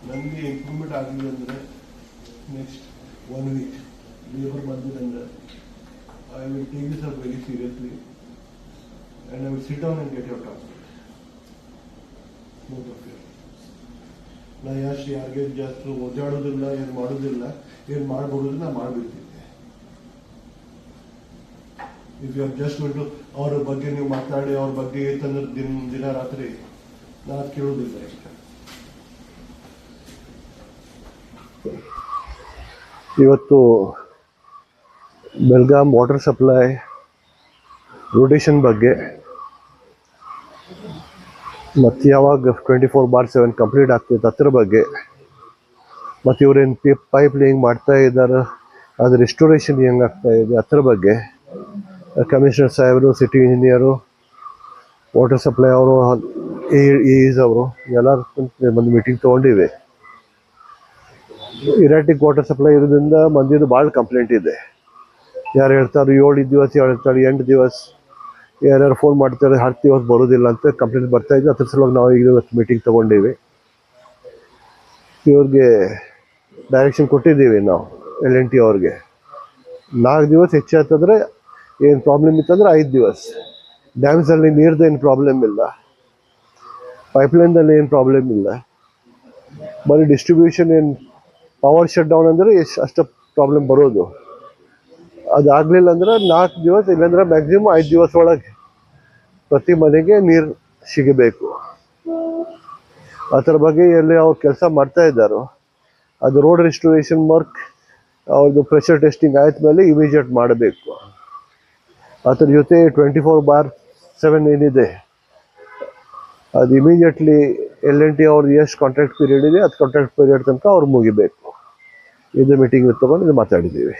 ನನಗೆ ಇಂಪ್ರೂವ್ಮೆಂಟ್ ಆಗಲಿಲ್ಲ ಅಂದರೆ ನೆಕ್ಸ್ಟ್ 1 week ಲೇಬರ್ ಬಂದಿದ್ದಂದ್ರೆ I will take this up very seriously and I will sit down and get your transport both of you. ನಾ ಯಾರಿಗೆ ಜಾಸ್ತಿ ಓಡಾಡೋದಿಲ್ಲ, ಏನು ಮಾಡೋದಿಲ್ಲ, ಏನು ಮಾಡ್ಬಿಡೋದು ನಾ ಮಾಡಿಬಿಡ್ತಿದ್ದೆ. ಇಫ್ ಯು ಆರ್ ಜಸ್ಟ್ ಬಿಟ್ಟು ಅವ್ರ ಬಗ್ಗೆ ನೀವು ಮಾತಾಡಿ ಅವ್ರ ಬಗ್ಗೆ ಏತಂದ್ರೆ ದಿನ ರಾತ್ರಿ ನಾ ಅದು ಕೇಳೋದಿಲ್ಲ. ಇವತ್ತು ಬೆಲ್ಗಾಮ್ ವಾಟರ್ ಸಪ್ಲೈ ರೊಟೇಷನ್ ಬಗ್ಗೆ ಮತ್ತು ಯಾವಾಗ 24/7 ಕಂಪ್ಲೀಟ್ ಆಗ್ತೈತೆ ಅದ್ರ ಬಗ್ಗೆ, ಮತ್ತು ಇವ್ರೇನು ಪೈಪ್ ಲೈನ್ ಮಾಡ್ತಾ ಇದ್ದಾರೆ ಅದು ರೆಸ್ಟೋರೇಷನ್ ಹೆಂಗಾಗ್ತಾ ಇದೆ ಅದ್ರ ಬಗ್ಗೆ ಕಮಿಷನರ್ ಸಾಹೇಬರು, ಸಿಟಿ ಇಂಜಿನಿಯರು, ವಾಟರ್ ಸಪ್ಲೈ ಅವರು, ಎಸ್ ಅವರು ಎಲ್ಲರೂ ಒಂದು ಮೀಟಿಂಗ್ ತೊಗೊಂಡಿವೆ. ಇರಾಟಿಕ್ ವಾಟರ್ ಸಪ್ಲೈ ಇರೋದ್ರಿಂದ ಮಂದಿದು ಭಾಳ ಕಂಪ್ಲೇಂಟ್ ಇದೆ. ಯಾರು ಹೇಳ್ತಾರೆ 7 ದಿವಸ, ಯಾರು ಹೇಳ್ತಾರೆ 8 ದಿವಸ, ಯಾರ್ಯಾರು ಫೋನ್ ಮಾಡ್ತಾರೆ 10 ದಿವಸ ಬರೋದಿಲ್ಲ ಅಂತ ಕಂಪ್ಲೇಂಟ್ ಬರ್ತಾ ಇದೆ. ಅದ್ರ ಸಲುವಾಗಿ ನಾವು ಈಗ ಇವತ್ತು ಮೀಟಿಂಗ್ ತೊಗೊಂಡೀವಿ. ಇವ್ರಿಗೆ ಡೈರೆಕ್ಷನ್ ಕೊಟ್ಟಿದ್ದೀವಿ ನಾವು L&T ಅವ್ರಿಗೆ. 4 ದಿವಸ ಹೆಚ್ಚಾಗ್ತಂದ್ರೆ ಏನು ಪ್ರಾಬ್ಲಮ್ ಇತ್ತಂದ್ರೆ 5 ದಿವಸ. ಡ್ಯಾಮ್ಸಲ್ಲಿ ನೀರ್ದು ಏನು ಪ್ರಾಬ್ಲಮ್ ಇಲ್ಲ, ಪೈಪ್ಲೈನ್ದಲ್ಲಿ ಏನು ಪ್ರಾಬ್ಲಮ್ ಇಲ್ಲ, ಬರೀ ಡಿಸ್ಟ್ರಿಬ್ಯೂಷನ್ ಏನು ಪವರ್ ಶಟ್ ಡೌನ್ ಅಂದರೆ ಅಷ್ಟು ಪ್ರಾಬ್ಲಮ್ ಬರೋದು. ಅದಾಗಲಿಲ್ಲ ಅಂದ್ರೆ 4 ದಿವಸ, ಇಲ್ಲಾಂದ್ರೆ ಮ್ಯಾಕ್ಸಿಮಮ್ 5 ದಿವಸ ಒಳಗೆ ಪ್ರತಿ ಮನೆಗೆ ನೀರು ಸಿಗಬೇಕು. ಅದರ ಬಗ್ಗೆ ಎಲ್ಲಿ ಅವ್ರು ಕೆಲಸ ಮಾಡ್ತಾ ಇದ್ದಾರೋ ಅದು ರೋಡ್ ರೆಸ್ಟೋರೇಷನ್ ವರ್ಕ್ ಅವ್ರದ್ದು ಪ್ರೆಷರ್ ಟೆಸ್ಟಿಂಗ್ ಆದ್ಮೇಲೆ ಇಮಿಡಿಯೇಟ್ ಮಾಡಬೇಕು. ಅದ್ರ ಜೊತೆ 24/7 ಏನಿದೆ ಅದು ಇಮಿಡಿಯೇಟ್ಲಿ L&T ಅವ್ರದ್ದು ಎಷ್ಟು ಕಾಂಟ್ರಾಕ್ಟ್ ಪೀರಿಯಡ್ ಇದೆ ಅದು ಕಾಂಟ್ರಾಕ್ಟ್ ಪೀರಿಯಡ್ ತನಕ ಅವ್ರು ಮುಗಿಬೇಕು. ಇದು ಮೀಟಿಂಗ್ ತೊಗೊಂಡು ಇದು ಮಾತಾಡಿದ್ದೀವಿ.